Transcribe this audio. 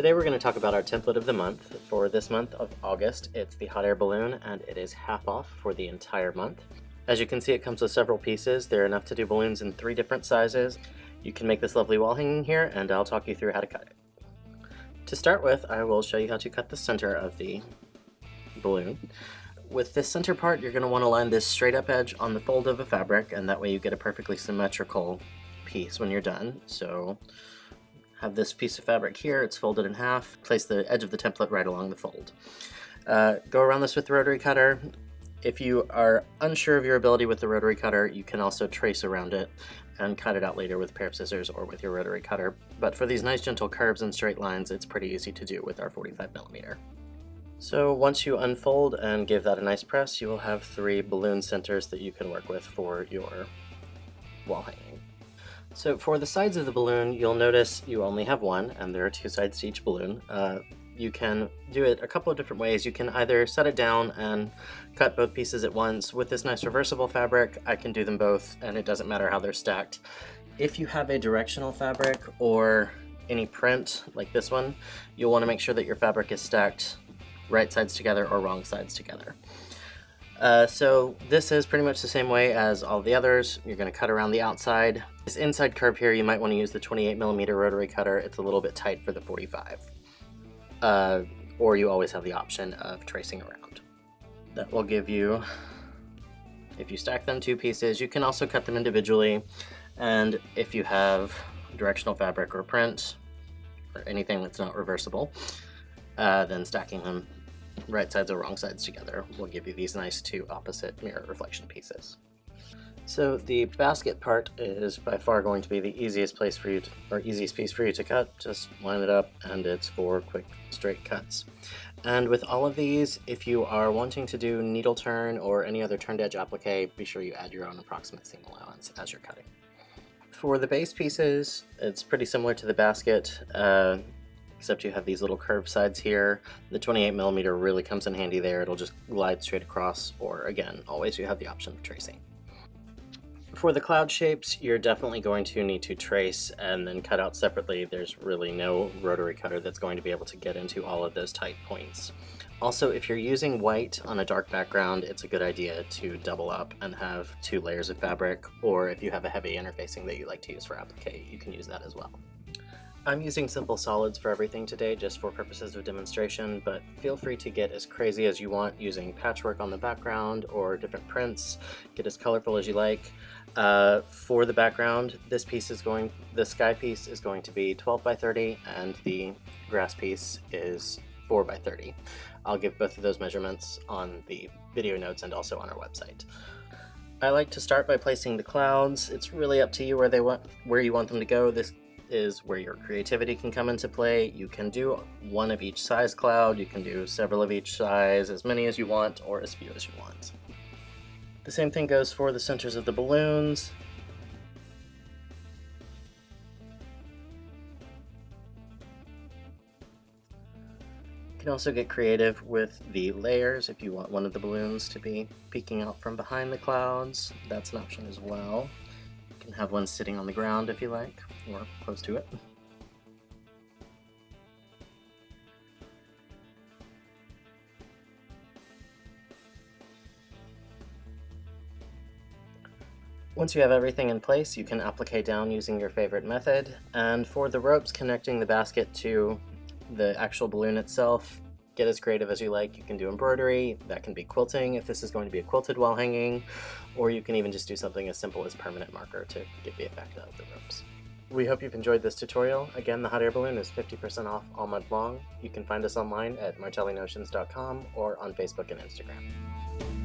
Today we're going to talk about our template of the month. For this month of August, it's the hot air balloon, and it is half off for the entire month. As you can see, it comes with several pieces. They're enough to do balloons in 3 different sizes. You can make this lovely wall hanging here, and I'll talk you through how to cut it. To start with, I will show you how to cut the center of the balloon. With this center part, you're going to want to line this straight up edge on the fold of a fabric, and that way you get a perfectly symmetrical piece when you're done. So have this piece of fabric here, it's folded in half, place the edge of the template right along the fold. Go around this with the rotary cutter. If you are unsure of your ability with the rotary cutter, you can also trace around it and cut it out later with a pair of scissors or with your rotary cutter. But for these nice gentle curves and straight lines, it's pretty easy to do with our 45mm. So once you unfold and give that a nice press, you will have 3 balloon centers that you can work with for your wall hanging. So for the sides of the balloon, you'll notice you only have one, and there are 2 sides to each balloon. You can do it a couple of different ways. You can either set it down and cut both pieces at once. With this nice reversible fabric, I can do them both, and it doesn't matter how they're stacked. If you have a directional fabric or any print like this one, you'll want to make sure that your fabric is stacked right sides together or wrong sides together. So this is pretty much the same way as all the others. You're going to cut around the outside. This inside curve here, you might want to use the 28mm rotary cutter. It's a little bit tight for the 45. Or you always have the option of tracing around. That will give you, if you stack them 2 pieces, you can also cut them individually. And if you have directional fabric or print or anything that's not reversible, then stacking them right sides or wrong sides together will give you these nice 2 opposite mirror reflection pieces. So the basket part is by far going to be the easiest place for you to, or easiest piece for you to cut. Just line it up, and it's 4 quick straight cuts. And with all of these, if you are wanting to do needle turn or any other turned edge applique, be sure you add your own approximate seam allowance as you're cutting. For the base pieces, it's pretty similar to the basket, except you have these little curved sides here. The 28mm really comes in handy there. It'll just glide straight across, or again, always you have the option of tracing. For the cloud shapes, you're definitely going to need to trace and then cut out separately. There's really no rotary cutter that's going to be able to get into all of those tight points. Also, if you're using white on a dark background, it's a good idea to double up and have 2 layers of fabric, or if you have a heavy interfacing that you like to use for applique, you can use that as well. I'm using simple solids for everything today just for purposes of demonstration, but feel free to get as crazy as you want using patchwork on the background or different prints. Get as colorful as you like. For the background, the sky piece is going to be 12 by 30 and the grass piece is 4 by 30. I'll give both of those measurements on the video notes and also on our website. I like to start by placing the clouds. It's really up to you where you want them to go. This is where your creativity can come into play. You can do 1 of each size cloud, you can do several of each size, as many as you want or as few as you want. The same thing goes for the centers of the balloons. You can also get creative with the layers. If you want one of the balloons to be peeking out from behind the clouds, that's an option as well. You can have one sitting on the ground if you like, or close to it. Once you have everything in place, you can applique down using your favorite method. And for the ropes connecting the basket to the actual balloon itself, get as creative as you like. You can do embroidery, that can be quilting if this is going to be a quilted wall hanging, or you can even just do something as simple as permanent marker to get the effect out of the ropes. We hope you've enjoyed this tutorial. Again, the hot air balloon is 50% off all month long. You can find us online at martellinotions.com or on Facebook and Instagram.